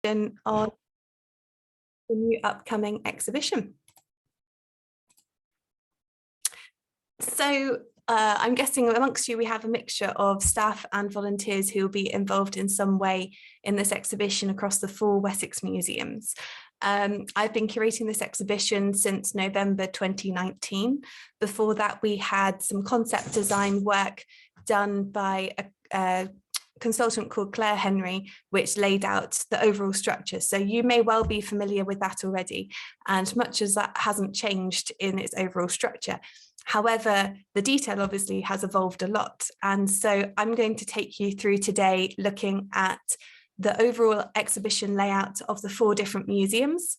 on the new upcoming exhibition. So I'm guessing amongst you we have a mixture of staff and volunteers who will be involved in some way in this exhibition across the 4 Wessex Museums. I've been curating this exhibition since November 2019. Before that, we had some concept design work done by a consultant called Claire Henry, which laid out the overall structure. So you may well be familiar with that already, and much as that hasn't changed in its overall structure. However, the detail obviously has evolved a lot. And so I'm going to take you through today looking at the overall exhibition layout of the 4 different museums,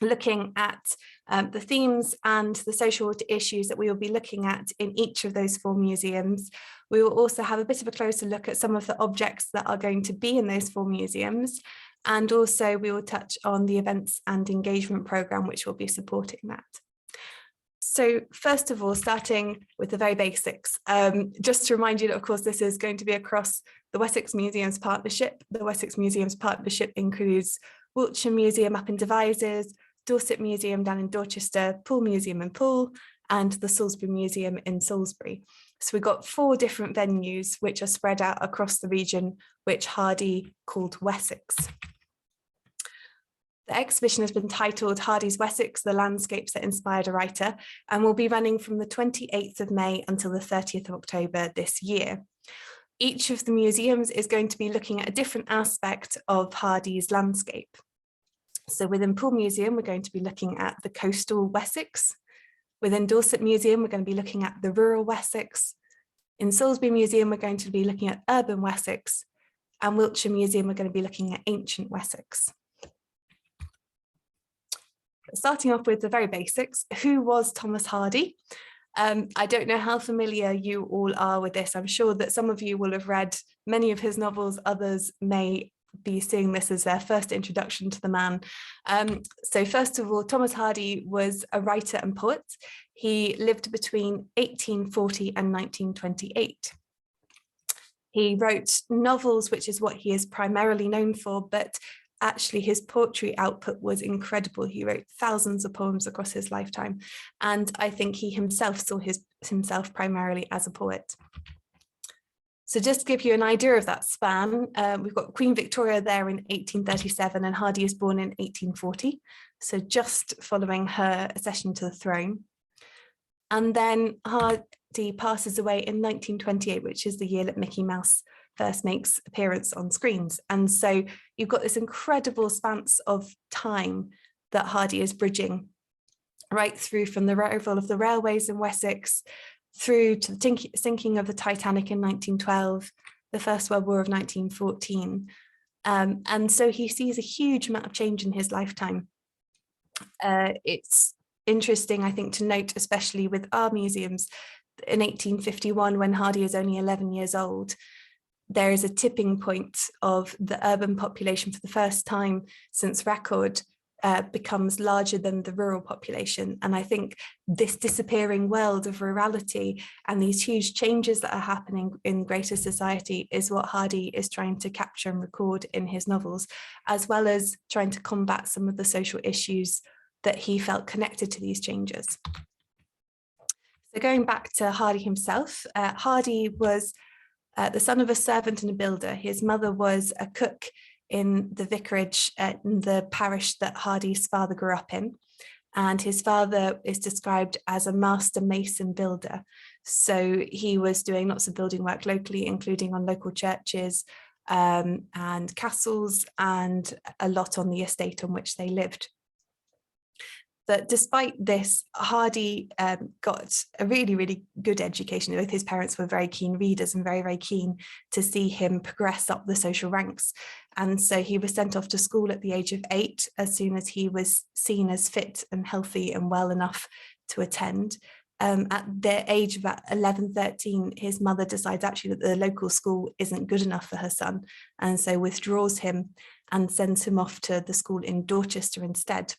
looking at the themes and the social issues that we will be looking at in each of those 4 museums. We will also have a bit of a closer look at some of the objects that are going to be in those 4 museums. And also we will touch on the events and engagement programme, which will be supporting that. So first of all, starting with the very basics, just to remind you that, of course, this is going to be across the Wessex Museums Partnership. The Wessex Museums Partnership includes Wiltshire Museum up in Devizes, Dorset Museum down in Dorchester, Poole Museum in Poole, and the Salisbury Museum in Salisbury. So we've got 4 different venues which are spread out across the region, which Hardy called Wessex. The exhibition has been titled Hardy's Wessex, the Landscapes that Inspired a Writer, and will be running from the 28th of May until the 30th of October this year. Each of the museums is going to be looking at a different aspect of Hardy's landscape. So within Poole Museum, we're going to be looking at the coastal Wessex. Within Dorset Museum, we're going to be looking at the rural Wessex. In Salisbury Museum, we're going to be looking at urban Wessex. And Wiltshire Museum, we're going to be looking at ancient Wessex. Starting off with the very basics, who was Thomas Hardy? I don't know how familiar you all are with this. I'm sure that some of you will have read many of his novels, others may be seeing this as their first introduction to the man. So first of all, Thomas Hardy was a writer and poet. He lived between 1840 and 1928. He wrote novels, which is what he is primarily known for, but actually his poetry output was incredible. He wrote thousands of poems across his lifetime, and I think he himself saw himself primarily as a poet. So just to give you an idea of that span, we've got Queen Victoria there in 1837 and Hardy is born in 1840, so just following her accession to the throne. And then Hardy passes away in 1928, which is the year that Mickey Mouse first makes appearance on screens. And so you've got this incredible span of time that Hardy is bridging right through from the arrival of the railways in Wessex through to the sinking of the Titanic in 1912, the First World War of 1914. And so he sees a huge amount of change in his lifetime. It's interesting, I think, to note, especially with our museums, in 1851, when Hardy is only 11 years old, there is a tipping point of the urban population for the first time since record becomes larger than the rural population. And I think this disappearing world of rurality and these huge changes that are happening in greater society is what Hardy is trying to capture and record in his novels, as well as trying to combat some of the social issues that he felt connected to these changes. So going back to Hardy himself, Hardy was the son of a servant and a builder. His mother was a cook in the vicarage in the parish that Hardy's father grew up in. And his father is described as a master mason builder. So he was doing lots of building work locally, including on local churches and castles, and a lot on the estate on which they lived. But despite this, Hardy got a really, really good education. Both his parents were very keen readers and very, very keen to see him progress up the social ranks. And so he was sent off to school at the age of 8, as soon as he was seen as fit and healthy and well enough to attend. At the age of about 11, 13, his mother decides actually that the local school isn't good enough for her son, and so withdraws him and sends him off to the school in Dorchester instead.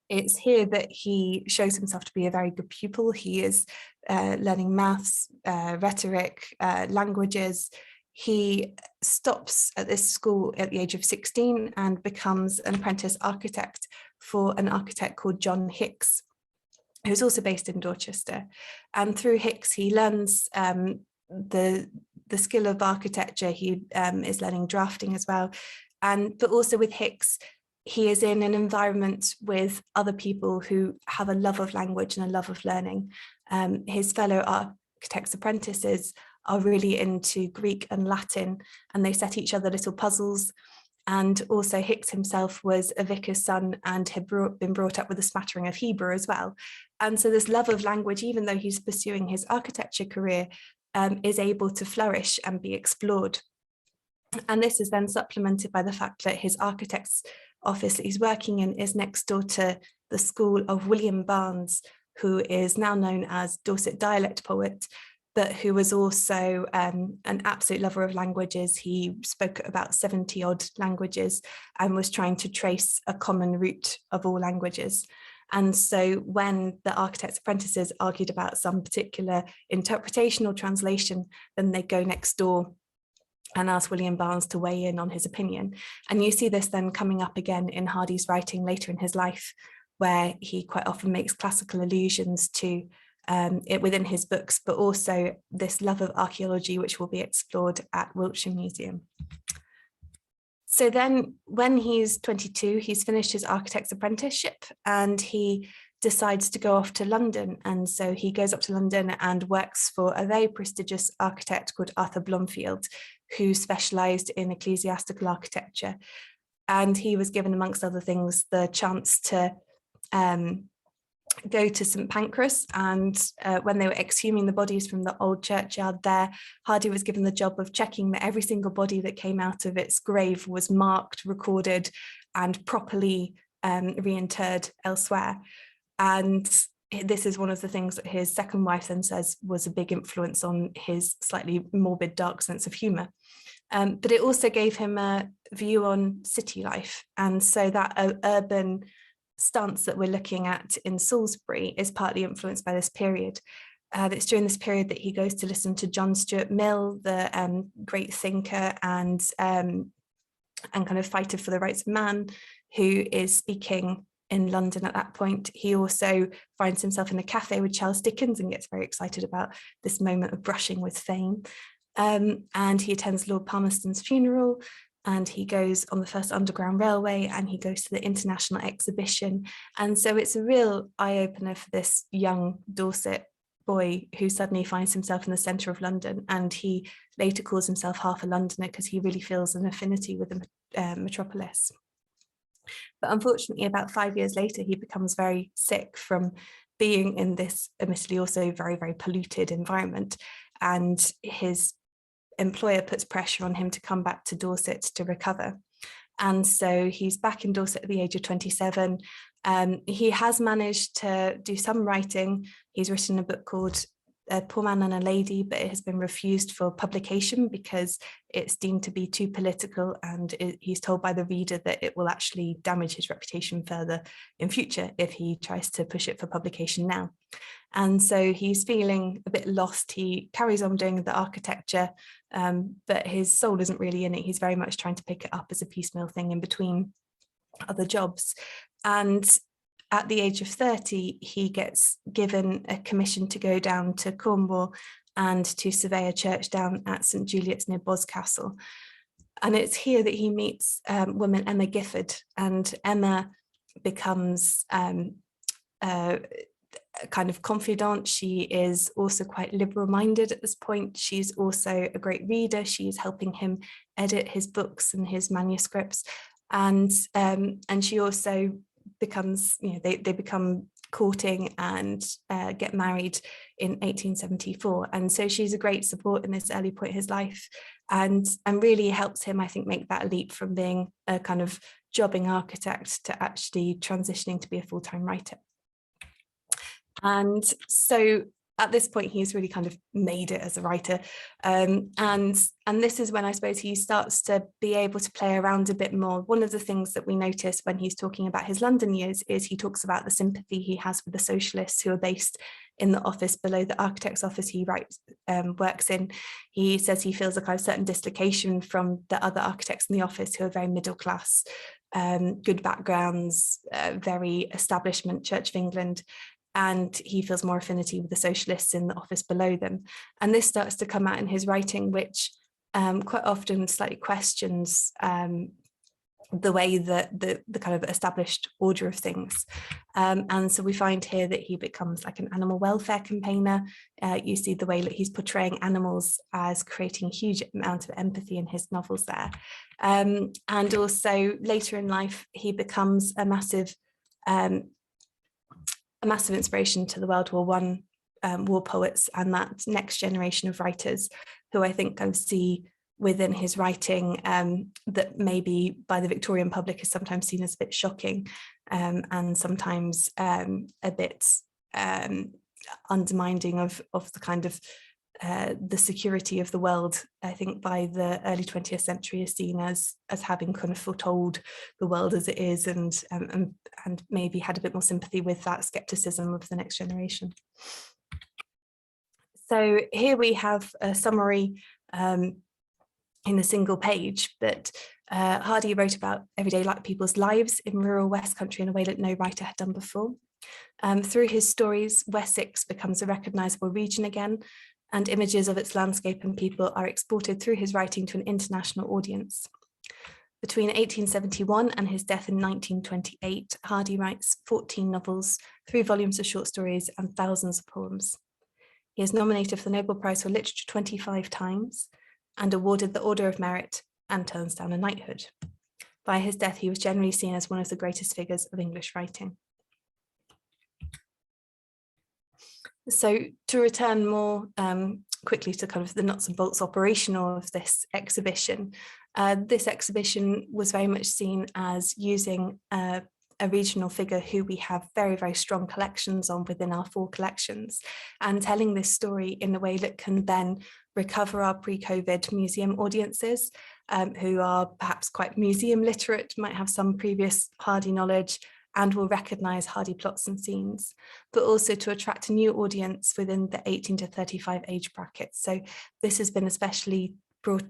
It's here that he shows himself to be a very good pupil. He is learning maths, rhetoric, languages. he stops at this school at the age of 16 and becomes an apprentice architect for an architect called John Hicks, who's also based in Dorchester. And through Hicks, he learns the skill of architecture. He is learning drafting as well. But also with Hicks, he is in an environment with other people who have a love of language and a love of learning. His fellow architects' apprentices are really into Greek and Latin, and they set each other little puzzles. And also Hicks himself was a vicar's son and had been brought up with a smattering of Hebrew as well. And so this love of language, even though he's pursuing his architecture career, is able to flourish and be explored. And this is then supplemented by the fact that his architect's office that he's working in is next door to the school of William Barnes, who is now known as Dorset dialect poet, but who was also an absolute lover of languages. He spoke about 70 odd languages and was trying to trace a common root of all languages. And so when the architect's apprentices argued about some particular interpretation or translation, then they go next door and ask William Barnes to weigh in on his opinion. And you see this then coming up again in Hardy's writing later in his life, where he quite often makes classical allusions to it within his books, but also this love of archaeology, which will be explored at Wiltshire Museum. So then when he's 22, he's finished his architect's apprenticeship and he decides to go off to London. And so he goes up to London and works for a very prestigious architect called Arthur Blomfield, who specialised in ecclesiastical architecture. And he was given, amongst other things, the chance to go to St Pancras, and when they were exhuming the bodies from the old churchyard there, Hardy was given the job of checking that every single body that came out of its grave was marked, recorded, and properly reinterred elsewhere. And this is one of the things that his second wife then says was a big influence on his slightly morbid, dark sense of humour. But it also gave him a view on city life. And so that urban stance that we're looking at in Salisbury is partly influenced by this period. It's during this period that he goes to listen to John Stuart Mill, the great thinker and kind of fighter for the rights of man, who is speaking in London at that point. He also finds himself in a cafe with Charles Dickens and gets very excited about this moment of brushing with fame. And he attends Lord Palmerston's funeral, and he goes on the first Underground Railway, and he goes to the International Exhibition. And so it's a real eye-opener for this young Dorset boy who suddenly finds himself in the centre of London, and he later calls himself half a Londoner because he really feels an affinity with the metropolis. But unfortunately, about 5 years later, he becomes very sick from being in this admittedly also very, very polluted environment, and his employer puts pressure on him to come back to Dorset to recover. And so he's back in Dorset at the age of 27. He has managed to do some writing. He's written a book called A Poor Man and a Lady, but it has been refused for publication because it's deemed to be too political, and he's told by the reader that it will actually damage his reputation further in future if he tries to push it for publication now. And so he's feeling a bit lost. He carries on doing the architecture, but his soul isn't really in it. He's very much trying to pick it up as a piecemeal thing in between other jobs. And at the age of 30, he gets given a commission to go down to Cornwall and to survey a church down at St Juliet's near Boscastle. And it's here that he meets woman Emma Gifford, and Emma becomes a kind of confidant. She is also quite liberal-minded at this point. She's also a great reader. She's helping him edit his books and his manuscripts. And she also becomes, they become courting and get married in 1874. And so she's a great support in this early point of his life, and really helps him, I think, make that leap from being a kind of jobbing architect to actually transitioning to be a full-time writer. And so at this point, he's really kind of made it as a writer. And this is when I suppose he starts to be able to play around a bit more. One of the things that we notice when he's talking about his London years is he talks about the sympathy he has with the socialists who are based in the office below the architect's office he works in. He says he feels a kind of certain dislocation from the other architects in the office who are very middle class, good backgrounds, very establishment, Church of England, and he feels more affinity with the socialists in the office below them. And this starts to come out in his writing, which quite often slightly questions the way that the kind of established order of things. And so we find here that he becomes like an animal welfare campaigner. You see the way that he's portraying animals as creating a huge amount of empathy in his novels there. And also later in life, he becomes a massive inspiration to the World War I war poets and that next generation of writers who I think kind of see within his writing that maybe by the Victorian public is sometimes seen as a bit shocking and sometimes a bit undermining of the kind of the security of the world. I think by the early 20th century is seen as having kind of foretold the world as it is, and maybe had a bit more sympathy with that skepticism of the next generation. So here we have a summary in a single page, but Hardy wrote about everyday people's lives in rural West Country in a way that no writer had done before. Through his stories, Wessex becomes a recognisable region again, and images of its landscape and people are exported through his writing to an international audience. Between 1871 and his death in 1928, Hardy writes 14 novels, 3 volumes of short stories, and thousands of poems. He is nominated for the Nobel Prize for Literature 25 times and awarded the Order of Merit and turns down a knighthood. By his death, he was generally seen as one of the greatest figures of English writing. So to return more quickly to kind of the nuts and bolts operational of this exhibition was very much seen as using a regional figure who we have very, very strong collections on within our 4 collections, and telling this story in a way that can then recover our pre-COVID museum audiences who are perhaps quite museum literate, might have some previous Hardy knowledge, and will recognise Hardy plots and scenes, but also to attract a new audience within the 18 to 35 age bracket. So this has been especially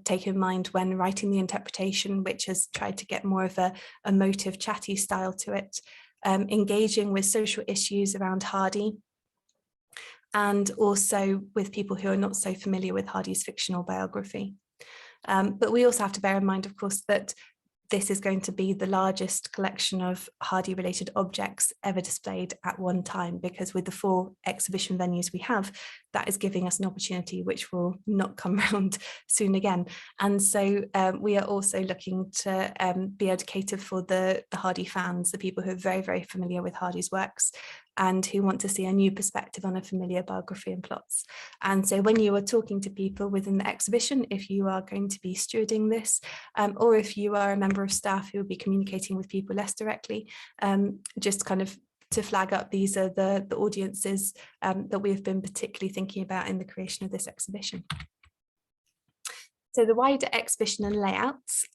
taken in mind when writing the interpretation, which has tried to get more of a emotive, chatty style to it, engaging with social issues around Hardy, and also with people who are not so familiar with Hardy's fictional biography. But we also have to bear in mind, of course, that this is going to be the largest collection of Hardy-related objects ever displayed at one time, because with the 4 exhibition venues we have, that is giving us an opportunity which will not come around soon again. And so we are also looking to be able to cater for the Hardy fans, the people who are very, very familiar with Hardy's works and who want to see a new perspective on a familiar biography and plots. And so when you are talking to people within the exhibition, if you are going to be stewarding this, or if you are a member of staff who will be communicating with people less directly, just kind of to flag up, these are the audiences that we've been particularly thinking about in the creation of this exhibition. So the wider exhibition and layouts.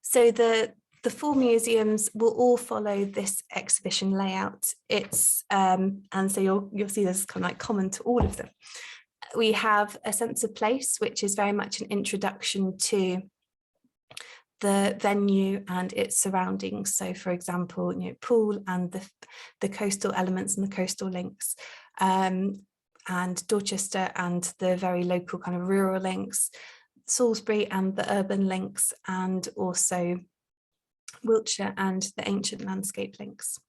So the 4 museums will all follow this exhibition layout. It's and so you'll see this kind of like common to all of them. We have a sense of place, which is very much an introduction to the venue and its surroundings. So, for example, Poole and the coastal elements and the coastal links, and Dorchester and the very local kind of rural links, Salisbury and the urban links, and also Wiltshire and the ancient landscape links.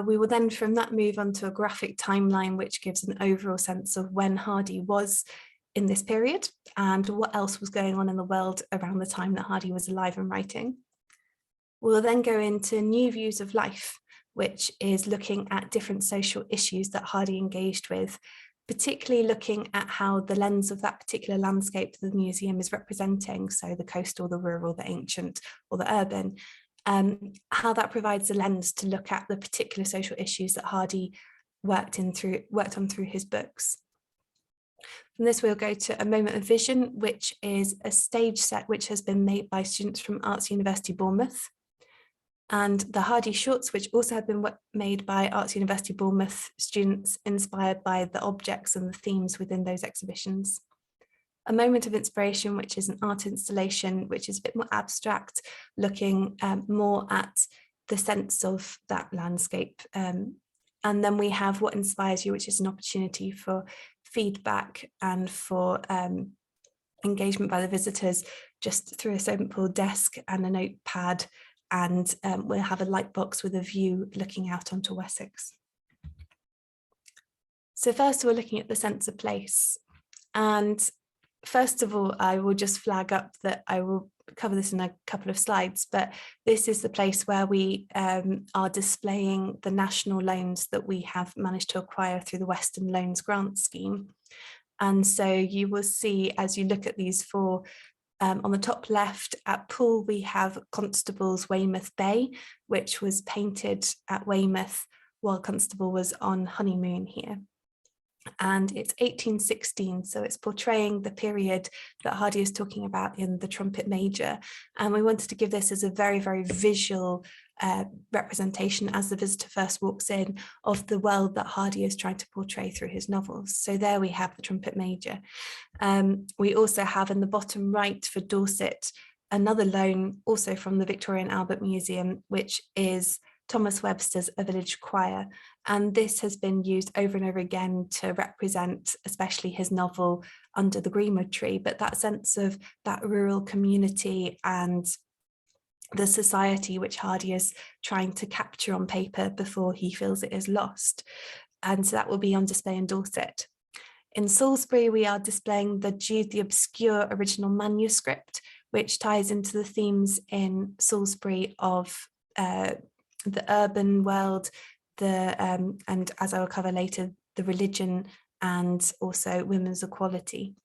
We will then from that move on to a graphic timeline, which gives an overall sense of when Hardy was in this period and what else was going on in the world around the time that Hardy was alive and writing. We'll then go into new views of life, which is looking at different social issues that Hardy engaged with, particularly looking at how the lens of that particular landscape the museum is representing, so the coastal, the rural, the ancient, or the urban, how that provides a lens to look at the particular social issues that Hardy worked on through his books. From this, we'll go to A Moment of Vision, which is a stage set which has been made by students from Arts University Bournemouth. And the Hardy Shorts, which also have been made by Arts University Bournemouth students inspired by the objects and the themes within those exhibitions. A Moment of Inspiration, which is an art installation, which is a bit more abstract, looking more at the sense of that landscape. And then we have What Inspires You, which is an opportunity for feedback and for engagement by the visitors, just through a simple desk and a notepad. And we'll have a light box with a view looking out onto Wessex. So first we're looking at the sense of place. And first of all, I will just flag up that I will cover this in a couple of slides, but this is the place where we are displaying the national loans that we have managed to acquire through the Western Loans Grant Scheme. And so you will see, as you look at these four, on the top left at Poole, we have Constable's Weymouth Bay, which was painted at Weymouth while Constable was on honeymoon here. And it's 1816, so it's portraying the period that Hardy is talking about in The Trumpet Major. And we wanted to give this as a very, very visual representation as the visitor first walks in of the world that Hardy is trying to portray through his novels. So there we have The Trumpet Major. We also have in the bottom right for Dorset, another loan also from the Victoria and Albert Museum, which is Thomas Webster's A Village Choir. And this has been used over and over again to represent especially his novel Under the Greenwood Tree, but that sense of that rural community and the society which Hardy is trying to capture on paper before he feels it is lost. And so that will be on display in Dorset. In Salisbury, we are displaying the Jude the Obscure original manuscript, which ties into the themes in Salisbury of the urban world, and as I will cover later, the religion and also women's equality.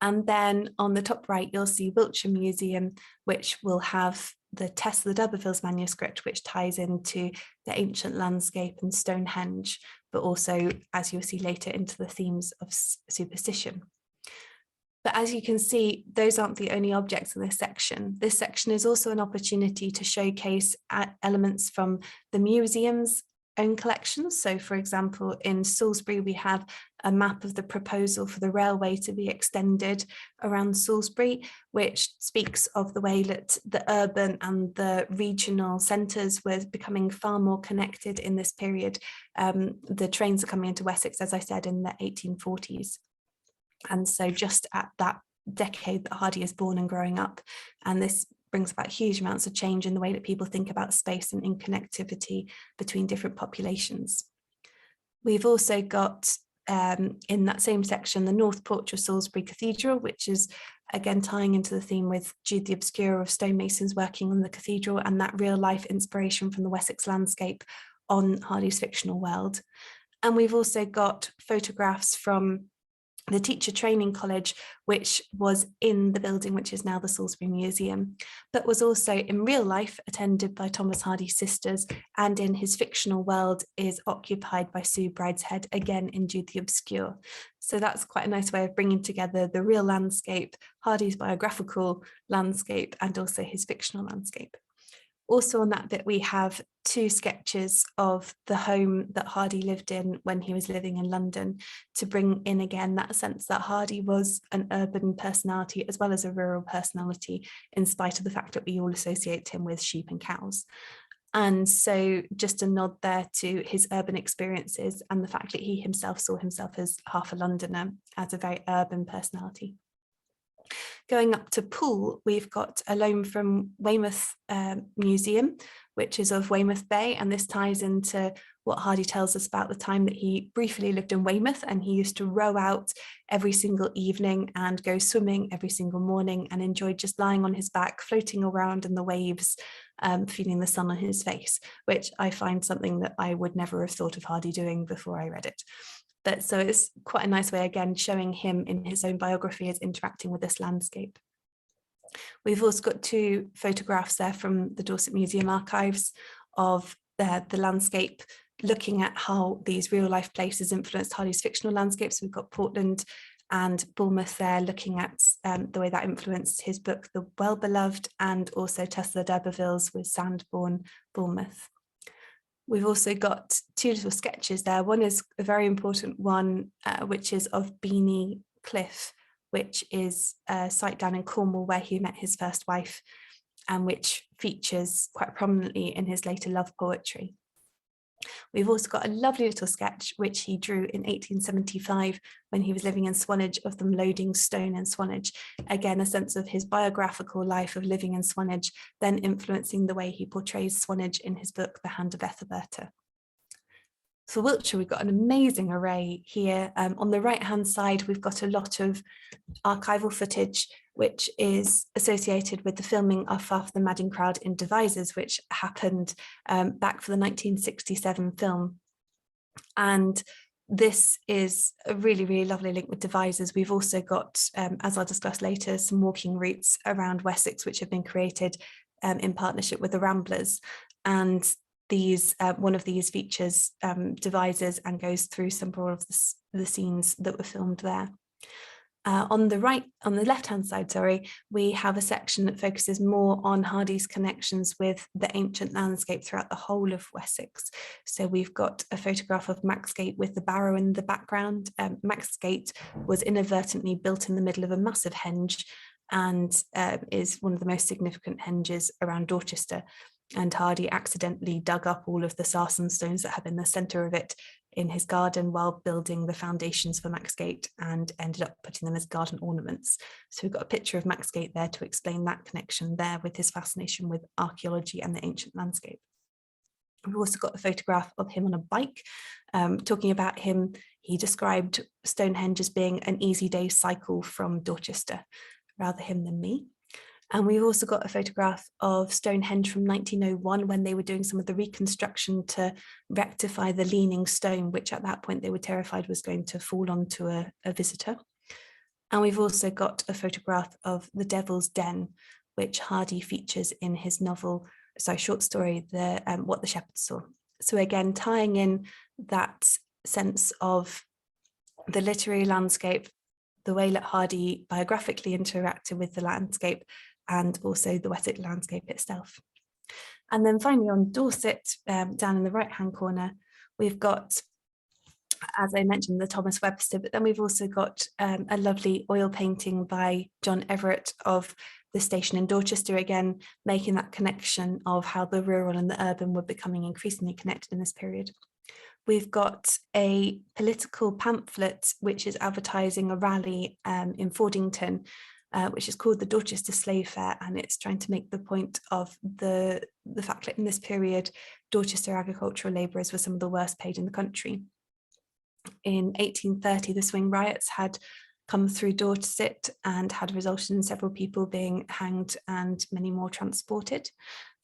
And then on the top right, you'll see Wiltshire Museum, which will have the Tess of the D'Urbervilles manuscript, which ties into the ancient landscape and Stonehenge, but also, as you'll see later, into the themes of superstition. But as you can see, those aren't the only objects in this section. This section is also an opportunity to showcase elements from the museum's own collections. So for example, in Salisbury, we have a map of the proposal for the railway to be extended around Salisbury, which speaks of the way that the urban and the regional centres were becoming far more connected in this period. The trains are coming into Wessex, as I said, in the 1840s. And so just at that decade that Hardy is born and growing up, and this brings about huge amounts of change in the way that people think about space and in connectivity between different populations. We've also got in that same section, the North Porch of Salisbury Cathedral, which is again tying into the theme with Jude the Obscure of stonemasons working on the cathedral and that real life inspiration from the Wessex landscape on Hardy's fictional world. And we've also got photographs from the Teacher Training College, which was in the building which is now the Salisbury Museum, but was also in real life attended by Thomas Hardy's sisters, and in his fictional world is occupied by Sue Brideshead, again in Jude the Obscure. So that's quite a nice way of bringing together the real landscape, Hardy's biographical landscape, and also his fictional landscape. Also on that bit, we have two sketches of the home that Hardy lived in when he was living in London, to bring in again that sense that Hardy was an urban personality as well as a rural personality, in spite of the fact that we all associate him with sheep and cows. And so just a nod there to his urban experiences and the fact that he himself saw himself as half a Londoner, as a very urban personality. Going up to Poole, we've got a loan from Weymouth Museum, which is of Weymouth Bay, and this ties into what Hardy tells us about the time that he briefly lived in Weymouth, and he used to row out every single evening and go swimming every single morning, and enjoyed just lying on his back, floating around in the waves, feeling the sun on his face, which I find something that I would never have thought of Hardy doing before I read it. But so it's quite a nice way, again, showing him in his own biography as interacting with this landscape. We've also got two photographs there from the Dorset Museum archives of the landscape looking at how these real life places influenced Hardy's fictional landscapes. We've got Portland and Bournemouth there, looking at the way that influenced his book, The Well-Beloved, and also Tesla d'Urberville's with Sandbourne, Bournemouth. We've also got two little sketches there. One is a very important one, which is of Beanie Cliff, which is a site down in Cornwall where he met his first wife, and which features quite prominently in his later love poetry. We've also got a lovely little sketch which he drew in 1875 when he was living in Swanage, of them loading stone in Swanage. Again, a sense of his biographical life of living in Swanage, then influencing the way he portrays Swanage in his book, The Hand of Ethelberta. For Wiltshire, we've got an amazing array here. On the right-hand side, we've got a lot of archival footage, which is associated with the filming of Far From the Madding Crowd in Devizes, which happened back for the 1967 film. And this is a really, really lovely link with Devizes. We've also got, as I'll discuss later, some walking routes around Wessex, which have been created in partnership with the Ramblers. And these one of these features Devizes and goes through several of the scenes that were filmed there. On the left-hand side, we have a section that focuses more on Hardy's connections with the ancient landscape throughout the whole of Wessex. So we've got a photograph of Maxgate with the barrow in the background. Maxgate was inadvertently built in the middle of a massive henge, and is one of the most significant henges around Dorchester. And Hardy accidentally dug up all of the sarsen stones that had been the centre of it in his garden while building the foundations for Maxgate, and ended up putting them as garden ornaments. So we've got a picture of Maxgate there to explain that connection there with his fascination with archaeology and the ancient landscape. We've also got a photograph of him on a bike. Talking about him, he described Stonehenge as being an easy day's cycle from Dorchester, rather him than me. And we've also got a photograph of Stonehenge from 1901 when they were doing some of the reconstruction to rectify the leaning stone, which at that point they were terrified was going to fall onto a visitor. And we've also got a photograph of the Devil's Den, which Hardy features in his short story, What the Shepherd Saw. So again, tying in that sense of the literary landscape, the way that Hardy biographically interacted with the landscape, and also the Wessex landscape itself. And then finally on Dorset, down in the right-hand corner, we've got, as I mentioned, the Thomas Webster, but then we've also got a lovely oil painting by John Everett of the station in Dorchester, again, making that connection of how the rural and the urban were becoming increasingly connected in this period. We've got a political pamphlet which is advertising a rally in Fordington, which is called the Dorchester Slave Fair, and it's trying to make the point of the fact that in this period, Dorchester agricultural labourers were some of the worst paid in the country. In 1830, the swing riots had come through Dorset and had resulted in several people being hanged and many more transported.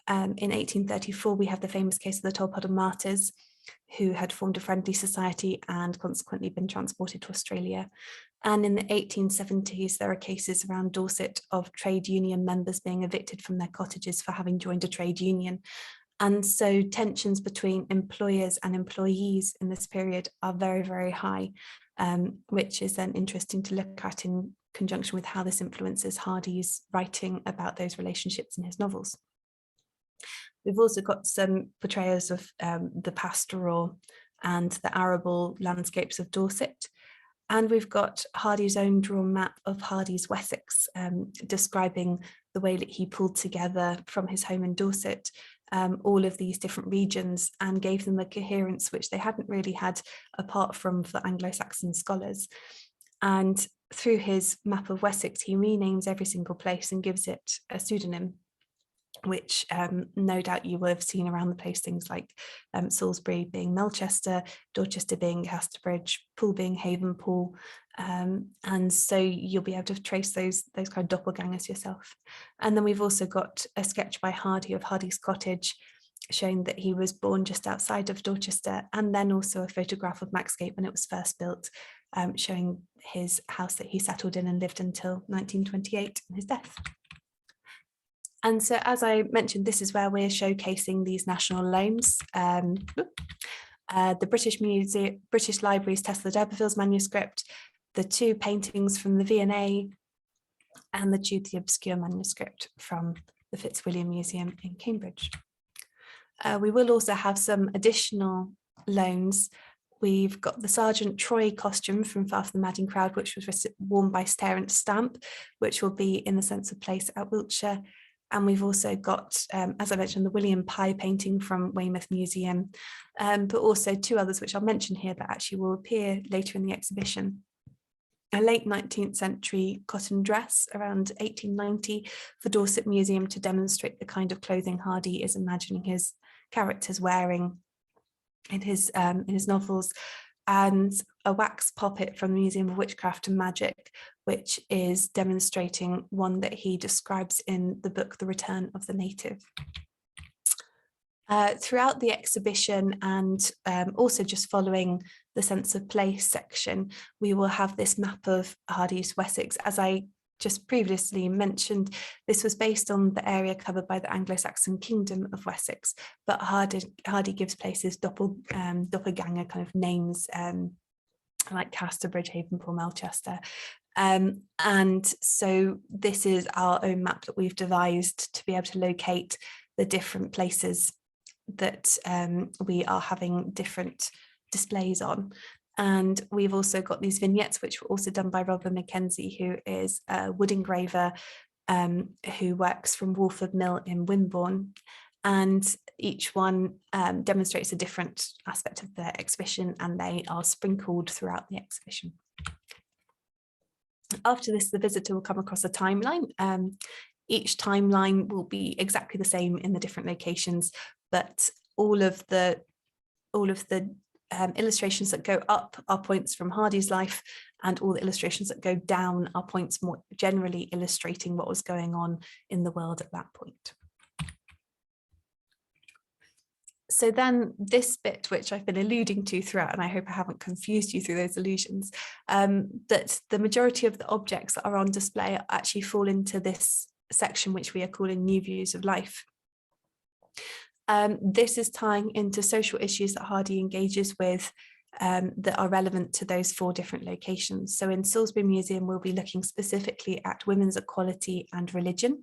In 1834, we have the famous case of the Tolpuddle Martyrs, who had formed a friendly society and consequently been transported to Australia. And in the 1870s, there are cases around Dorset of trade union members being evicted from their cottages for having joined a trade union. And so tensions between employers and employees in this period are very, very high, which is then interesting to look at in conjunction with how this influences Hardy's writing about those relationships in his novels. We've also got some portrayals of the pastoral and the arable landscapes of Dorset. And we've got Hardy's own drawn map of Hardy's Wessex, describing the way that he pulled together from his home in Dorset all of these different regions and gave them a coherence which they hadn't really had apart from for Anglo-Saxon scholars. And through his map of Wessex, he renames every single place and gives it a pseudonym, which no doubt you will have seen around the place, things like Salisbury being Melchester, Dorchester being Casterbridge, Poole being Havenpool, and so you'll be able to trace those kind of doppelgangers yourself. And then we've also got a sketch by Hardy of Hardy's cottage, showing that he was born just outside of Dorchester, and then also a photograph of Maxgate when it was first built, showing his house that he settled in and lived until 1928 and his death. And so, as I mentioned, this is where we're showcasing these national loans. the British Library's Tesla d'Urberville's manuscript, the 2 paintings from the V&A, and the Jude the Obscure manuscript from the Fitzwilliam Museum in Cambridge. We will also have some additional loans. We've got the Sergeant Troy costume from Far From the Madding Crowd, which was worn by Starrant Stamp, which will be in the Sense of Place at Wiltshire. And we've also got, as I mentioned, the William Pye painting from Weymouth Museum, but also 2 others, which I'll mention here, that actually will appear later in the exhibition. A late 19th century cotton dress around 1890 for Dorset Museum to demonstrate the kind of clothing Hardy is imagining his characters wearing in his novels, and a wax puppet from the Museum of Witchcraft and Magic, which is demonstrating one that he describes in the book The Return of the Native. Throughout the exhibition, and also just following the Sense of Place section, we will have this map of Hardy's Wessex. As I just previously mentioned, this was based on the area covered by the Anglo-Saxon Kingdom of Wessex, but Hardy gives places doppelganger kind of names, like Casterbridge, Havenpool, Melchester. And so this is our own map that we've devised to be able to locate the different places that we are having different displays on. And we've also got these vignettes, which were also done by Robert Mackenzie, who is a wood engraver who works from Wolford Mill in Wimborne. And each one demonstrates a different aspect of the exhibition, and they are sprinkled throughout the exhibition. After this, the visitor will come across a timeline. Each timeline will be exactly the same in the different locations, but all of the illustrations that go up are points from Hardy's life, and all the illustrations that go down are points more generally illustrating what was going on in the world at that point. So then this bit, which I've been alluding to throughout, and I hope I haven't confused you through those allusions, that the majority of the objects that are on display actually fall into this section, which we are calling New Views of Life. This is tying into social issues that Hardy engages with that are relevant to those 4 different locations. So in Salisbury Museum, we'll be looking specifically at women's equality and religion.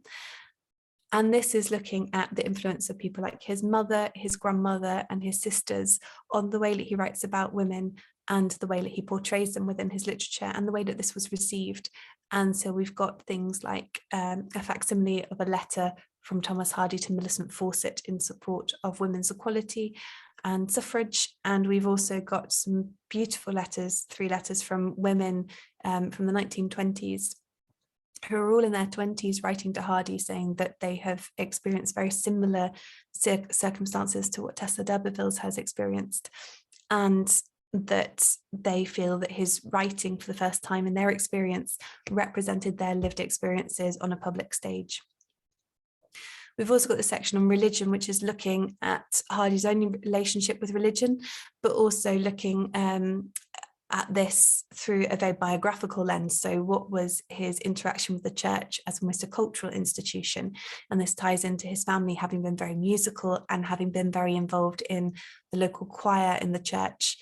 And this is looking at the influence of people like his mother, his grandmother, and his sisters on the way that he writes about women, and the way that he portrays them within his literature, and the way that this was received. And so we've got things like a facsimile of a letter from Thomas Hardy to Millicent Fawcett in support of women's equality and suffrage. And we've also got some beautiful letters, 3 letters from women from the 1920s, who are all in their 20s, writing to Hardy saying that they have experienced very similar circumstances to what Tesla d'Urberville has experienced, and that they feel that his writing for the first time in their experience represented their lived experiences on a public stage. We've also got the section on religion, which is looking at Hardy's own relationship with religion, but also looking at this through a very biographical lens. So what was his interaction with the church as almost a cultural institution? And this ties into his family having been very musical and having been very involved in the local choir in the church,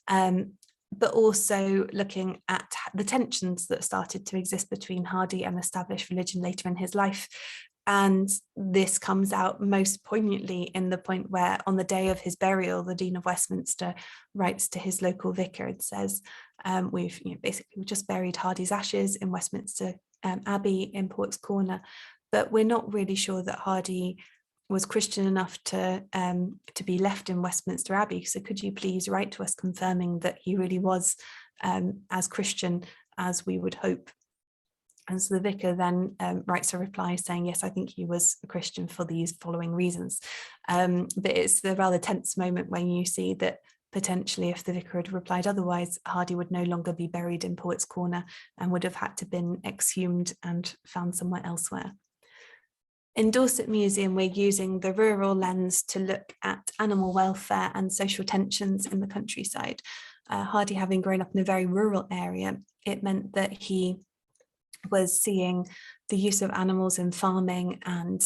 but also looking at the tensions that started to exist between Hardy and established religion later in his life. And this comes out most poignantly in the point where, on the day of his burial, the Dean of Westminster writes to his local vicar and says, we've just buried Hardy's ashes in Westminster Abbey in Port's Corner, but we're not really sure that Hardy was Christian enough to be left in Westminster Abbey. So could you please write to us confirming that he really was as Christian as we would hope? And so the vicar then writes a reply saying, yes, I think he was a Christian for these following reasons. But it's a rather tense moment when you see that potentially if the vicar had replied otherwise, Hardy would no longer be buried in Poets' Corner and would have had to been exhumed and found somewhere elsewhere. In Dorset Museum, we're using the rural lens to look at animal welfare and social tensions in the countryside. Hardy, having grown up in a very rural area, it meant that he was seeing the use of animals in farming, and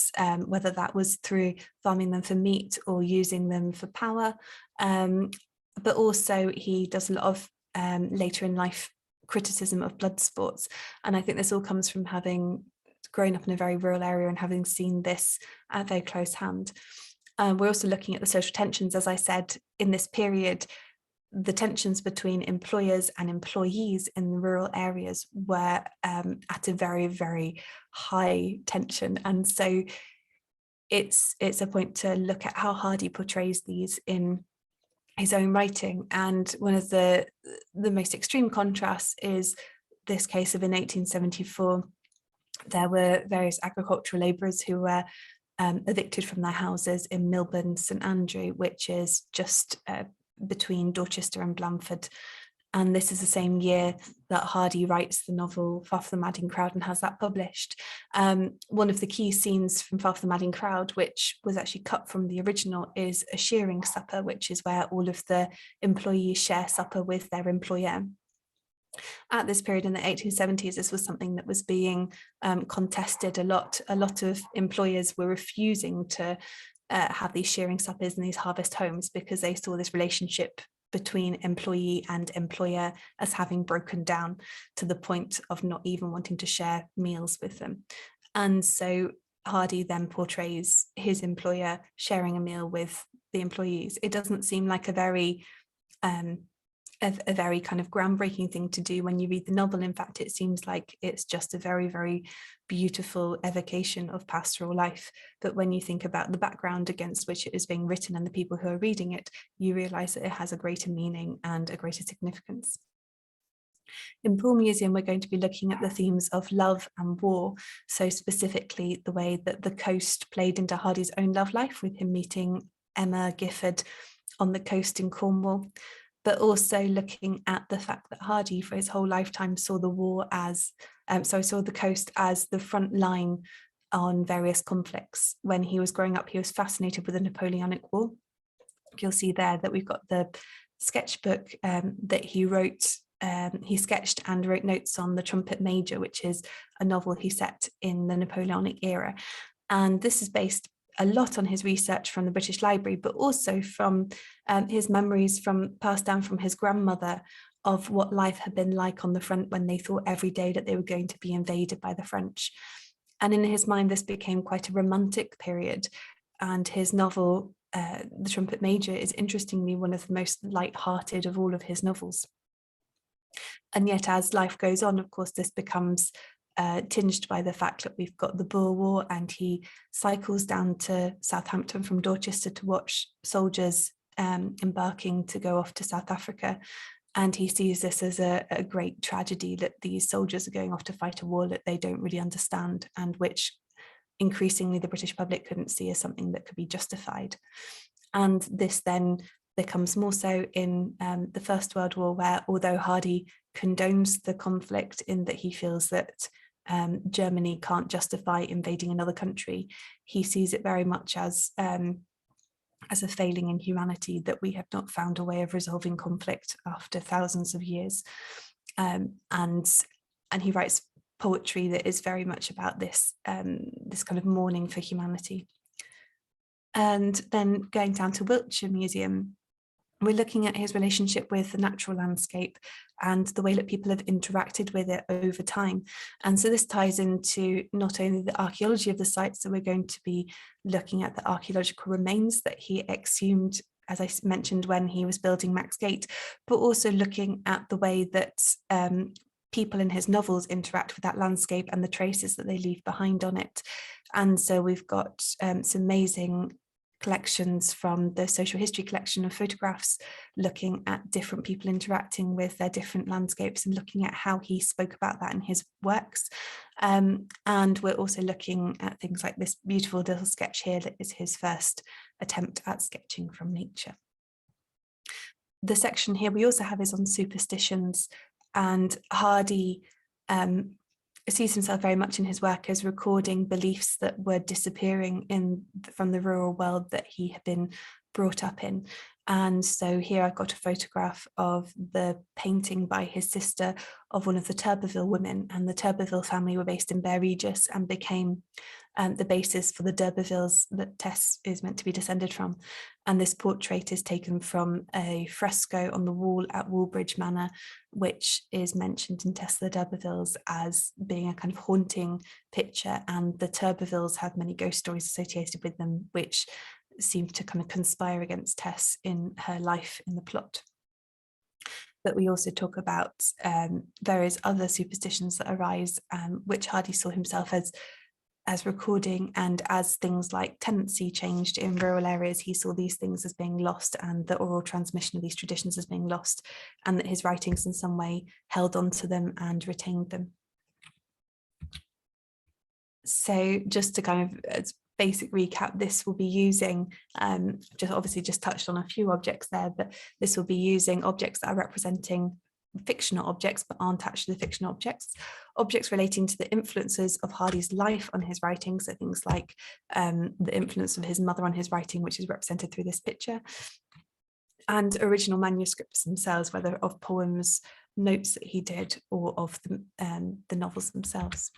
whether that was through farming them for meat or using them for power, but also he does a lot of later in life criticism of blood sports. And I think this all comes from having grown up in a very rural area and having seen this at very close hand. We're also looking at the social tensions, as I said, in this period. The tensions between employers and employees in the rural areas were at a very, very high tension. And so it's a point to look at how Hardy portrays these in his own writing. And one of the most extreme contrasts is this case of in 1874, there were various agricultural labourers who were evicted from their houses in Milburn St Andrew, which is just between Dorchester and Blandford. And this is the same year that Hardy writes the novel Far from the Madding Crowd and has that published. One of the key scenes from Far from the Madding Crowd, which was actually cut from the original, is a shearing supper, which is where all of the employees share supper with their employer. At this period in the 1870s, this was something that was being contested a lot. A lot of employers were refusing to have these shearing suppers in these harvest homes because they saw this relationship between employee and employer as having broken down to the point of not even wanting to share meals with them. And so Hardy then portrays his employer sharing a meal with the employees. It doesn't seem like a very kind of groundbreaking thing to do when you read the novel. In fact, it seems like it's just a very, very beautiful evocation of pastoral life. But when you think about the background against which it is being written and the people who are reading it, you realise that it has a greater meaning and a greater significance. In Poole Museum, we're going to be looking at the themes of love and war. So specifically the way that the coast played into Hardy's own love life, with him meeting Emma Gifford on the coast in Cornwall, but also looking at the fact that Hardy for his whole lifetime saw the war as, saw the coast as the front line on various conflicts. When he was growing up, he was fascinated with the Napoleonic War. You'll see there that we've got the sketchbook that he wrote. He sketched and wrote notes on The Trumpet Major, which is a novel he set in the Napoleonic era. And this is based a lot on his research from the British Library, but also from his memories passed down from his grandmother of what life had been like on the front when they thought every day that they were going to be invaded by the French. And in his mind, this became quite a romantic period. And his novel, The Trumpet Major, is interestingly one of the most light-hearted of all of his novels. And yet, as life goes on, of course, this becomes tinged by the fact that we've got the Boer War, and he cycles down to Southampton from Dorchester to watch soldiers embarking to go off to South Africa. And he sees this as a great tragedy, that these soldiers are going off to fight a war that they don't really understand, and which increasingly the British public couldn't see as something that could be justified. And this then becomes more so in the First World War, where although Hardy condones the conflict in that he feels that Germany can't justify invading another country, he sees it very much as a failing in humanity, that we have not found a way of resolving conflict after thousands of years. And he writes poetry that is very much about this, this kind of mourning for humanity. And then going down to Wiltshire Museum, we're looking at his relationship with the natural landscape and the way that people have interacted with it over time. And so this ties into not only the archaeology of the site, so we're going to be looking at the archaeological remains that he exhumed, as I mentioned, when he was building Max Gate, but also looking at the way that people in his novels interact with that landscape and the traces that they leave behind on it. And so we've got some amazing collections from the social history collection of photographs, looking at different people interacting with their different landscapes and looking at how he spoke about that in his works. And we're also looking at things like this beautiful little sketch here that is his first attempt at sketching from nature. The section here we also have is on superstitions, and Hardy sees himself very much in his work as recording beliefs that were disappearing from the rural world that he had been brought up in. And so here I've got a photograph of the painting by his sister of one of the Turberville women, and the Turberville family were based in Bear Regis and became the basis for the d'Urbervilles that Tess is meant to be descended from. And this portrait is taken from a fresco on the wall at Woolbridge Manor, which is mentioned in Tess the d'Urbervilles as being a kind of haunting picture. And the Turbervilles have many ghost stories associated with them, which seem to kind of conspire against Tess in her life in the plot. But we also talk about various other superstitions that arise, which Hardy saw himself as recording, and as things like tenancy changed in rural areas, he saw these things as being lost and the oral transmission of these traditions as being lost, and that his writings in some way held on to them and retained them. So just to kind of as basic recap, this will be using, just touched on a few objects there, but this will be using objects that are representing fictional objects but aren't actually fictional objects relating to the influences of Hardy's life on his writing, so things like the influence of his mother on his writing, which is represented through this picture, and original manuscripts themselves, whether of poems, notes that he did, or of the novels themselves.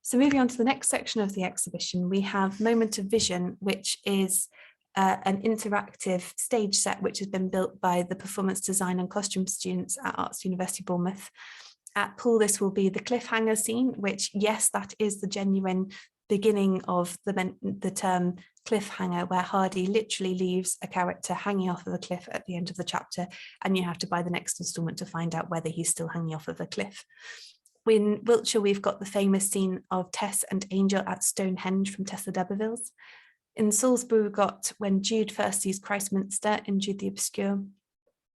So moving on to the next section of the exhibition, we have Moment of Vision, which is an interactive stage set which has been built by the performance design and costume students at Arts University Bournemouth. At Poole, this will be the cliffhanger scene, which, yes, that is the genuine beginning of the term cliffhanger, where Hardy literally leaves a character hanging off of a cliff at the end of the chapter, and you have to buy the next instalment to find out whether he's still hanging off of a cliff. In Wiltshire, we've got the famous scene of Tess and Angel at Stonehenge from Tess the d'Urbervilles. In Salisbury, we've got when Jude first sees Christminster in Jude the Obscure.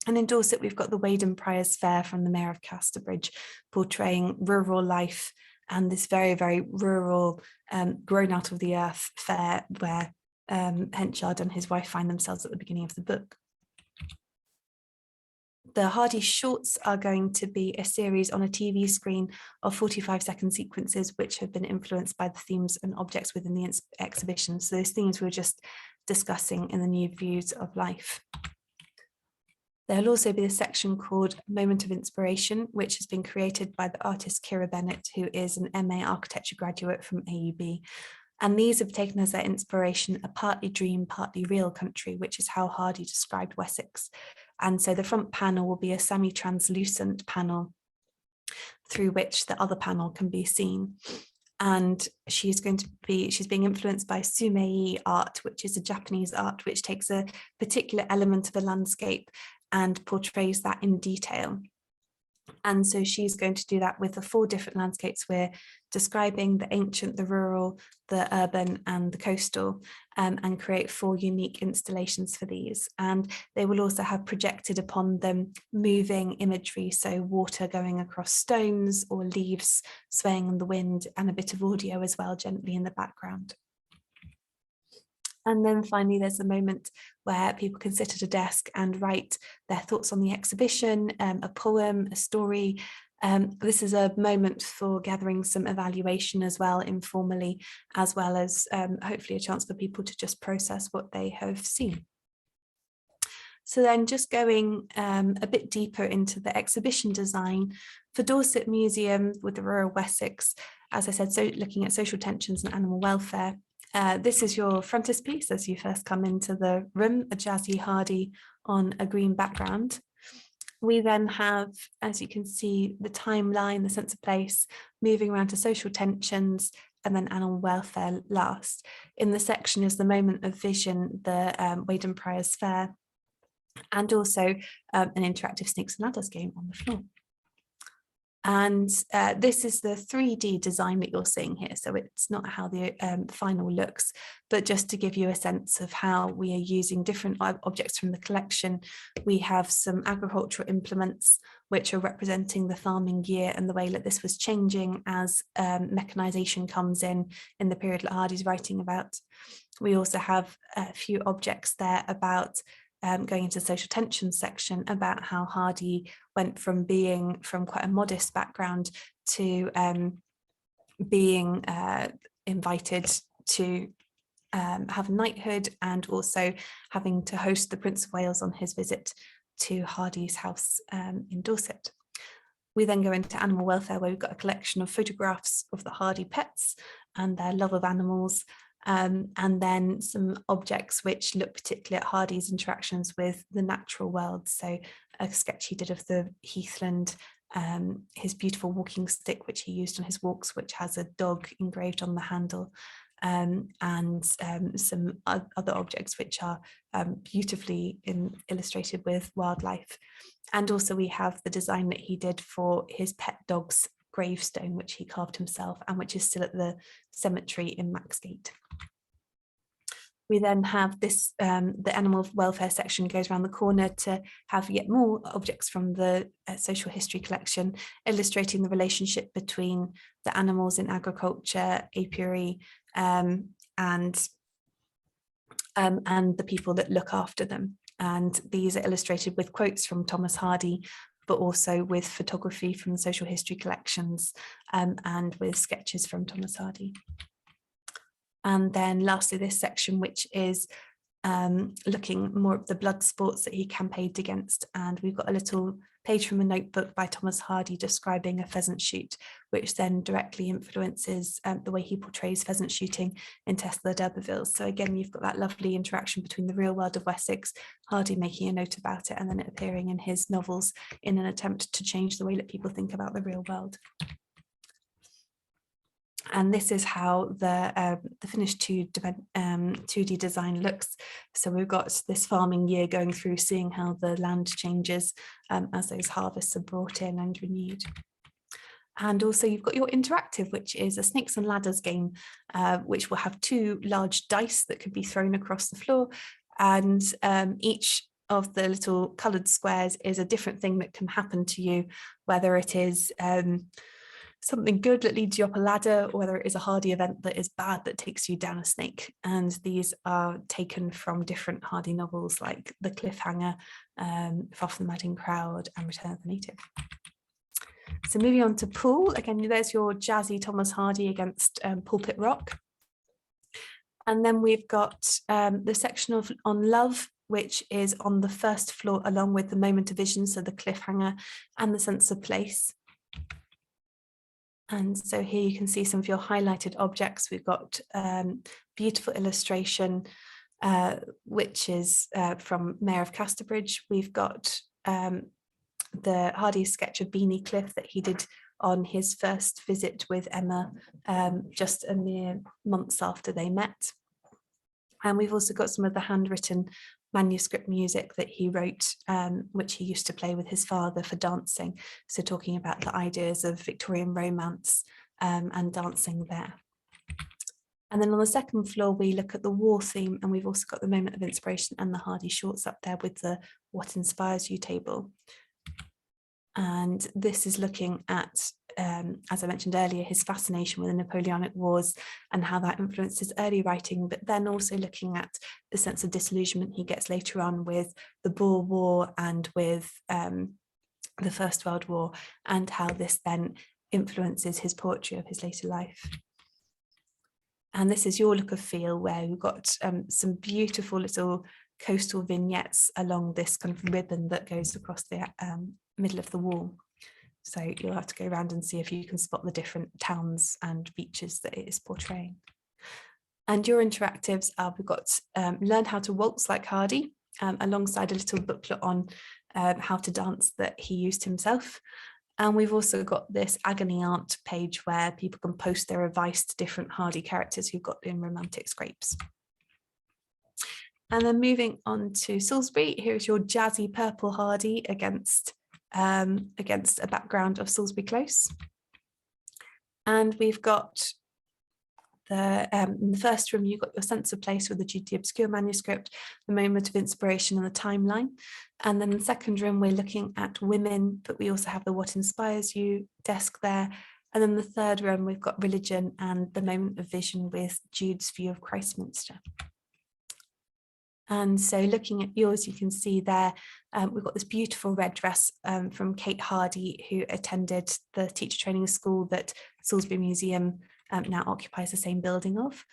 And in Dorset, we've got the Waden Priors Fair from the Mayor of Casterbridge, portraying rural life and this very, very rural, grown out of the earth fair where Henchard and his wife find themselves at the beginning of the book. The Hardy shorts are going to be a series on a TV screen of 45-second sequences, which have been influenced by the themes and objects within the exhibition. So those themes we were just discussing in the new views of life. There'll also be a section called Moment of Inspiration, which has been created by the artist Kira Bennett, who is an MA architecture graduate from AUB. And these have taken as their inspiration a partly dream, partly real country, which is how Hardy described Wessex. And so the front panel will be a semi-translucent panel through which the other panel can be seen. And she's being influenced by Sumei art, which is a Japanese art, which takes a particular element of a landscape and portrays that in detail. And so she's going to do that with the 4 different landscapes we're describing: the ancient, the rural, the urban, and the coastal, and create 4 unique installations for these. And they will also have projected upon them moving imagery, so water going across stones or leaves swaying in the wind, and a bit of audio as well, gently in the background. And then finally, there's a moment where people can sit at a desk and write their thoughts on the exhibition, a poem, a story. This is a moment for gathering some evaluation as well, informally, as well as hopefully a chance for people to just process what they have seen. So then just going a bit deeper into the exhibition design for Dorset Museum with the Rural Wessex, as I said, so looking at social tensions and animal welfare. This is your frontispiece as you first come into the room, a jazzy Hardy on a green background. We then have, as you can see, the timeline, the sense of place, moving around to social tensions, and then animal welfare last. In the section is the Moment of Vision, the Waden Priors Fair, and also an interactive Snakes and Ladders game on the floor. And this is the 3D design that you're seeing here. So it's not how the final looks, but just to give you a sense of how we are using different objects from the collection. We have some agricultural implements, which are representing the farming year and the way that this was changing as mechanisation comes in the period that Hardy's writing about. We also have a few objects there about going into the social tension section, about how Hardy went from being from quite a modest background to being invited to have knighthood, and also having to host the Prince of Wales on his visit to Hardy's house in Dorset. We then go into animal welfare, where we've got a collection of photographs of the Hardy pets and their love of animals, and then some objects which look particularly at Hardy's interactions with the natural world. So a sketch he did of the heathland, his beautiful walking stick, which he used on his walks, which has a dog engraved on the handle, and some other objects which are beautifully illustrated with wildlife. And also we have the design that he did for his pet dog's gravestone, which he carved himself and which is still at the cemetery in Maxgate. We then have this, the animal welfare section goes around the corner to have yet more objects from the social history collection, illustrating the relationship between the animals in agriculture, apiary, and the people that look after them. And these are illustrated with quotes from Thomas Hardy, but also with photography from the social history collections, and with sketches from Thomas Hardy. And then lastly, this section, which is looking more at the blood sports that he campaigned against. And we've got a little page from a notebook by Thomas Hardy describing a pheasant shoot, which then directly influences the way he portrays pheasant shooting in Tesla d'Urberville. So again, you've got that lovely interaction between the real world of Wessex, Hardy making a note about it, and then it appearing in his novels in an attempt to change the way that people think about the real world. And this is how the finished 2D design looks. So we've got this farming year going through, seeing how the land changes as those harvests are brought in and renewed. And also you've got your interactive, which is a snakes and ladders game, which will have 2 large dice that could be thrown across the floor. And each of the little coloured squares is a different thing that can happen to you, whether it is something good that leads you up a ladder, or whether it is a Hardy event that is bad that takes you down a snake. And these are taken from different Hardy novels like The Cliffhanger, Far from the Madding Crowd, and Return of the Native. So moving on to Pool, again, there's your jazzy Thomas Hardy against pulpit rock. And then we've got the section on love, which is on the first floor, along with the moment of vision, so the cliffhanger and the sense of place. And so here you can see some of your highlighted objects. We've got beautiful illustration, which is from Mayor of Casterbridge. We've got the Hardy sketch of Beanie Cliff that he did on his first visit with Emma, just a mere months after they met. And we've also got some of the handwritten manuscript music that he wrote, which he used to play with his father for dancing. So talking about the ideas of Victorian romance and dancing there. And then on the second floor, we look at the war theme, and we've also got the moment of inspiration and the Hardy shorts up there with the What Inspires You table. And this is looking at, as I mentioned earlier, his fascination with the Napoleonic Wars and how that influenced his early writing, but then also looking at the sense of disillusionment he gets later on with the Boer War and with the First World War, and how this then influences his poetry of his later life. And this is your look of feel, where we've got some beautiful little coastal vignettes along this kind of ribbon that goes across the middle of the wall. So you'll have to go around and see if you can spot the different towns and beaches that it is portraying. And your interactives are, we've got Learn How to Waltz Like Hardy, alongside a little booklet on how to dance that he used himself. And we've also got this Agony Aunt page where people can post their advice to different Hardy characters who've got in romantic scrapes. And then moving on to Salisbury, here's your jazzy purple Hardy against a background of Salisbury Close. And we've got in the first room, you've got your sense of place with the Duty Obscure manuscript, the moment of inspiration and the timeline. And then in the second room, we're looking at women, but we also have the What Inspires You desk there. And then the third room, we've got religion and the moment of vision with Jude's view of Christminster. And so looking at yours, you can see there, we've got this beautiful red dress from Kate Hardy, who attended the teacher training school that Salisbury Museum now occupies the same building of.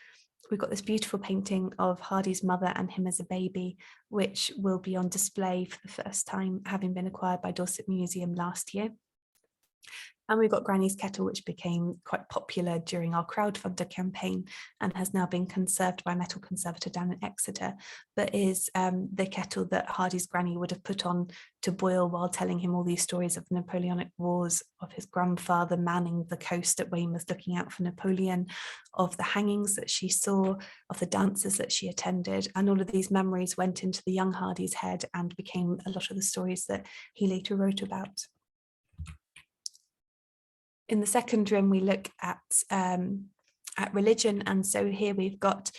we've got this beautiful painting of Hardy's mother and him as a baby, which will be on display for the first time, having been acquired by Dorset Museum last year. And we've got Granny's kettle, which became quite popular during our crowdfunder campaign and has now been conserved by Metal Conservator down in Exeter, but is the kettle that Hardy's granny would have put on to boil while telling him all these stories of the Napoleonic Wars, of his grandfather manning the coast at Weymouth looking out for Napoleon, of the hangings that she saw, of the dances that she attended, and all of these memories went into the young Hardy's head and became a lot of the stories that he later wrote about. In the second room, we look at religion, and so here we've got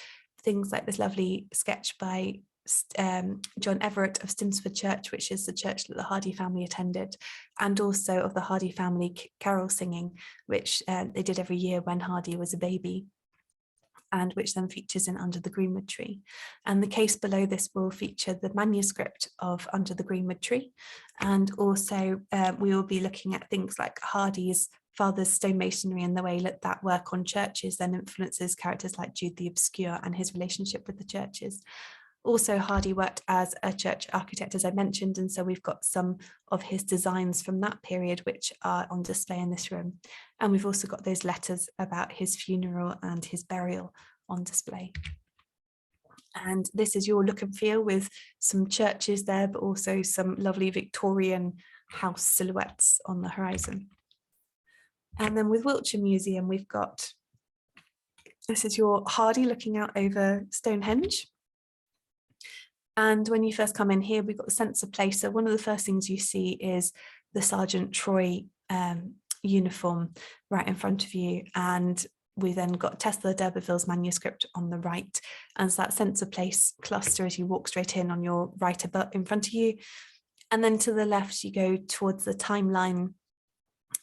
things like this lovely sketch by John Everett of Stimsford Church, which is the church that the Hardy family attended, and also of the Hardy family carol singing, which they did every year when Hardy was a baby, and which then features in Under the Greenwood Tree. And the case below this will feature the manuscript of Under the Greenwood Tree, and also we will be looking at things like Hardy's father's stonemasonry and the way that work on churches then influences characters like Jude the Obscure and his relationship with the churches. Also, Hardy worked as a church architect, as I mentioned, and so we've got some of his designs from that period which are on display in this room. And we've also got those letters about his funeral and his burial on display. And this is your look and feel with some churches there, but also some lovely Victorian house silhouettes on the horizon. And then with Wiltshire Museum, we've got, this is your Hardy looking out over Stonehenge. And when you first come in here, we've got the sense of place. So one of the first things you see is the Sergeant Troy uniform right in front of you. And we then got Tesla d'Urberville's manuscript on the right. And so that sense of place cluster as you walk straight in on your right above in front of you. And then to the left, you go towards the timeline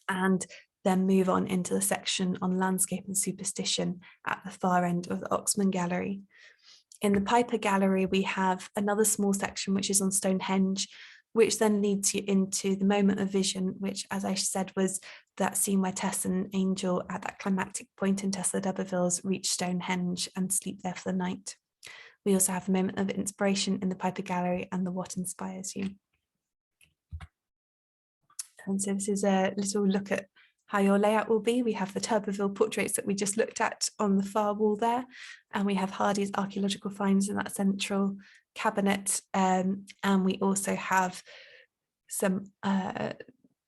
and then move on into the section on landscape and superstition at the far end of the Oxman Gallery. In the Piper Gallery, we have another small section which is on Stonehenge, which then leads you into the moment of vision, which, as I said, was that scene where Tess and Angel at that climactic point in Tesla d'Urberville's reach Stonehenge and sleep there for the night. We also have the moment of inspiration in the Piper Gallery and the What Inspires You. And so this is a little look at how your layout will be. We have the Turberville portraits that we just looked at on the far wall there, and we have Hardy's archaeological finds in that central cabinet, and we also have some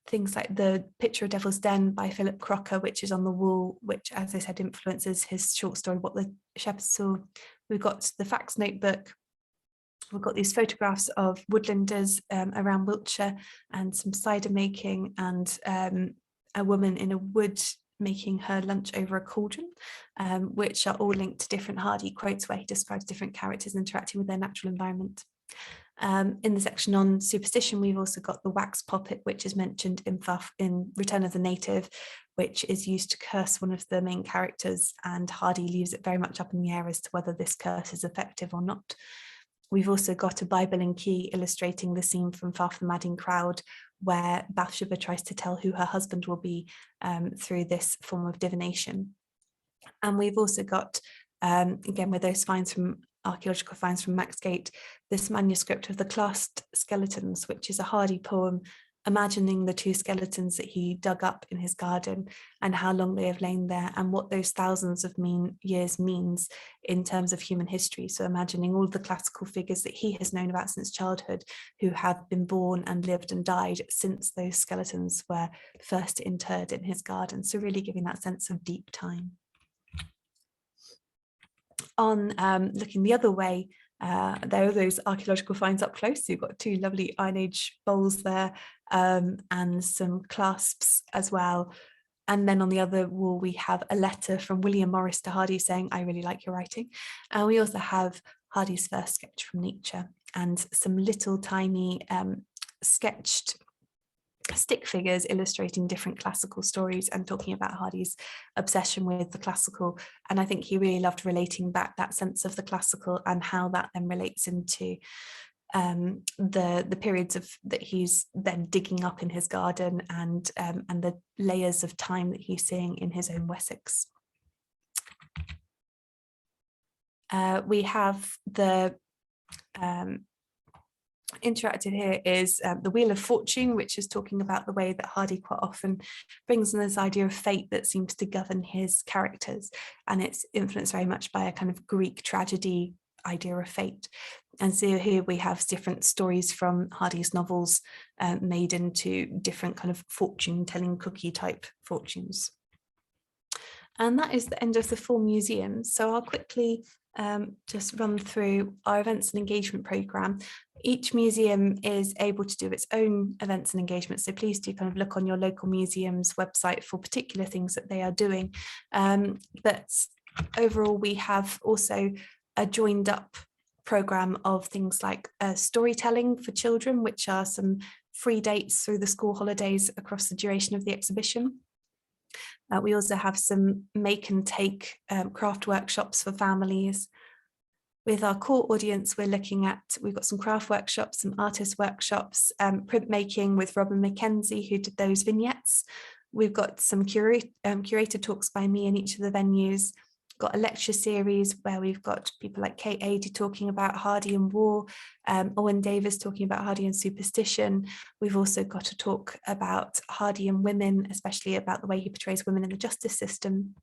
things like the picture of Devil's Den by Philip Crocker, which is on the wall, which, as I said, influences his short story What the Shepherds Saw. We've got the Facts Notebook. We've got these photographs of woodlanders around Wiltshire and some cider making, and a woman in a wood making her lunch over a cauldron, which are all linked to different Hardy quotes where he describes different characters interacting with their natural environment. In the section on superstition, we've also got the wax poppet, which is mentioned in Return of the Native, which is used to curse one of the main characters, and Hardy leaves it very much up in the air as to whether this curse is effective or not. We've also got a Bible and key illustrating the scene from Far From the Madding Crowd, where Bathsheba tries to tell who her husband will be through this form of divination. And we've also got, again, with those archaeological finds from Maxgate, this manuscript of the Clasped Skeletons, which is a Hardy poem imagining the two skeletons that he dug up in his garden and how long they have lain there and what those thousands of years means in terms of human history. So imagining all the classical figures that he has known about since childhood who have been born and lived and died since those skeletons were first interred in his garden. So really giving that sense of deep time. On looking the other way, there are those archaeological finds up close. So you've got two lovely Iron Age bowls there, and some clasps as well. And then on the other wall, we have a letter from William Morris to Hardy saying, "I really like your writing." And we also have Hardy's first sketch from Nietzsche and some little tiny sketched stick figures illustrating different classical stories and talking about Hardy's obsession with the classical. And I think he really loved relating back that sense of the classical and how that then relates into the periods that he's then digging up in his garden and the layers of time that he's seeing in his own Wessex. We have the interactive here is the Wheel of Fortune, which is talking about the way that Hardy quite often brings in this idea of fate that seems to govern his characters, and it's influenced very much by a kind of Greek tragedy idea of fate. And so here we have different stories from Hardy's novels made into different kind of fortune telling cookie type fortunes. And that is the end of the 4 museums. So I'll quickly just run through our events and engagement programme. Each museum is able to do its own events and engagements, so please do kind of look on your local museum's website for particular things that they are doing. But overall, we have also a joined up programme of things like storytelling for children, which are some free dates through the school holidays across the duration of the exhibition. We also have some make and take craft workshops for families. With our core audience, we've got some craft workshops, some artist workshops, printmaking with Robin Mackenzie, who did those vignettes. We've got some curator talks by me in each of the venues. Got a lecture series where we've got people like Kate Adey talking about Hardy and war, Owen Davis talking about Hardy and superstition. We've also got a talk about Hardy and women, especially about the way he portrays women in the justice system.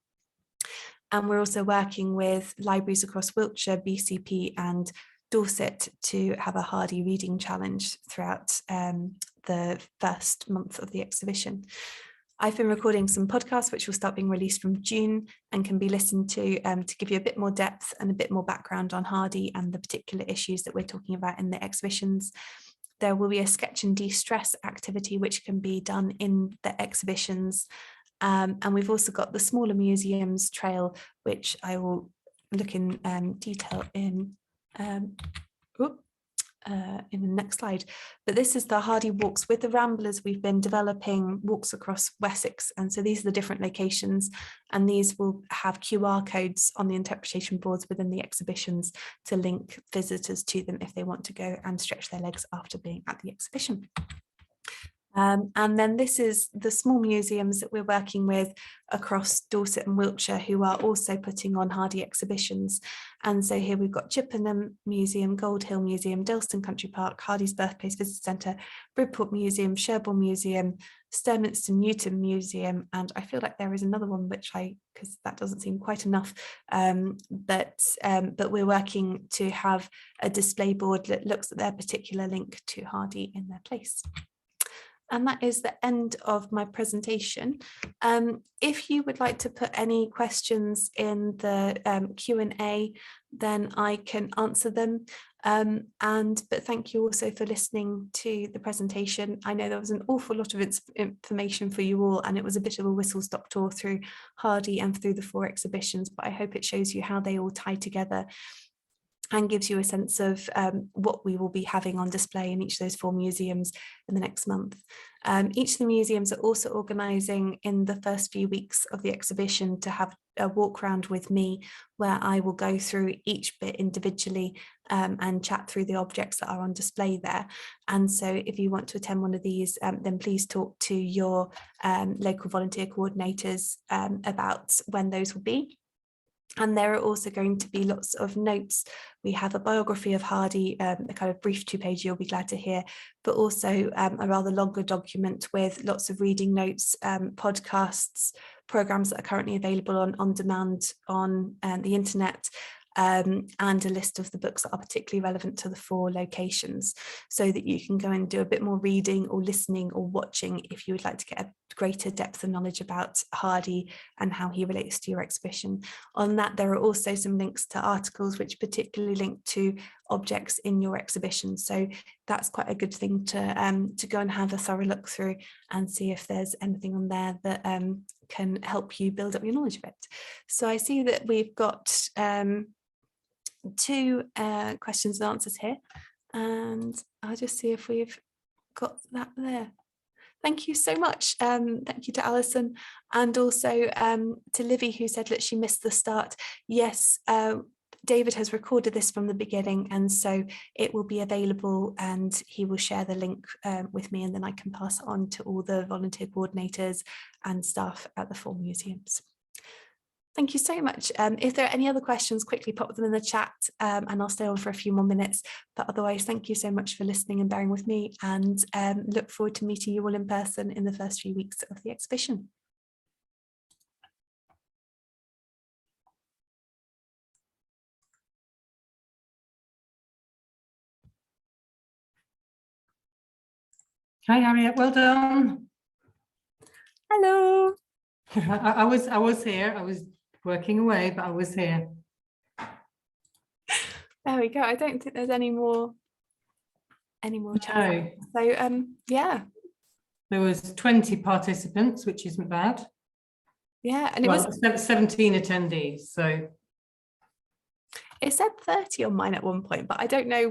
And we're also working with libraries across Wiltshire, BCP and Dorset to have a Hardy reading challenge throughout the first month of the exhibition. I've been recording some podcasts which will start being released from June and can be listened to give you a bit more depth and a bit more background on Hardy and the particular issues that we're talking about in the exhibitions. There will be a sketch and de-stress activity which can be done in the exhibitions. And we've also got the smaller museums trail, which I will look in detail in the next slide. But this is the Hardy walks. With the Ramblers, we've been developing walks across Wessex, and so these are the different locations, and these will have QR codes on the interpretation boards within the exhibitions to link visitors to them if they want to go and stretch their legs after being at the exhibition. And then this is the small museums that we're working with across Dorset and Wiltshire, who are also putting on Hardy exhibitions. And so here we've got Chippenham Museum, Gold Hill Museum, Dalston Country Park, Hardy's Birthplace Visitor Centre, Bridport Museum, Sherborne Museum, Sturminster Newton Museum, and I feel like there is another one because that doesn't seem quite enough, but we're working to have a display board that looks at their particular link to Hardy in their place. And that is the end of my presentation. If you would like to put any questions in the Q&A, then I can answer them. But thank you also for listening to the presentation. I know there was an awful lot of information for you all, and it was a bit of a whistle-stop tour through Hardy and through the 4 exhibitions, but I hope it shows you how they all tie together and gives you a sense of what we will be having on display in each of those 4 museums in the next month. Each of the museums are also organising in the first few weeks of the exhibition to have a walk around with me, where I will go through each bit individually and chat through the objects that are on display there. And so if you want to attend one of these, then please talk to your local volunteer coordinators about when those will be. And there are also going to be lots of notes. We have a biography of Hardy, a kind of brief 2-page you'll be glad to hear, but also a rather longer document with lots of reading notes, podcasts, programmes that are currently available on demand on the internet, and a list of the books that are particularly relevant to the 4 locations, so that you can go and do a bit more reading or listening or watching if you would like to get a greater depth of knowledge about Hardy and how he relates to your exhibition. On that, there are also some links to articles which particularly link to objects in your exhibition. So that's quite a good thing to go and have a thorough look through and see if there's anything on there that can help you build up your knowledge of it. So I see that we've got 2 questions and answers here, and I'll just see if we've got that there. Thank you so much. Thank you to Alison, and also to Livy, who said that she missed the start. Yes, David has recorded this from the beginning, and so it will be available, and he will share the link with me, and then I can pass it on to all the volunteer coordinators and staff at the 4 museums. Thank you so much. If there are any other questions, quickly pop them in the chat and I'll stay on for a few more minutes. But otherwise, thank you so much for listening and bearing with me, and look forward to meeting you all in person in the first few weeks of the exhibition. Hi, Harriet. Well done. Hello. I was here. I was working away, but I was here. There we go. I don't think there's any more chat. So yeah. There was 20 participants, which isn't bad. Yeah, and well, it was 17 attendees. So it said 30 on mine at one point, but I don't know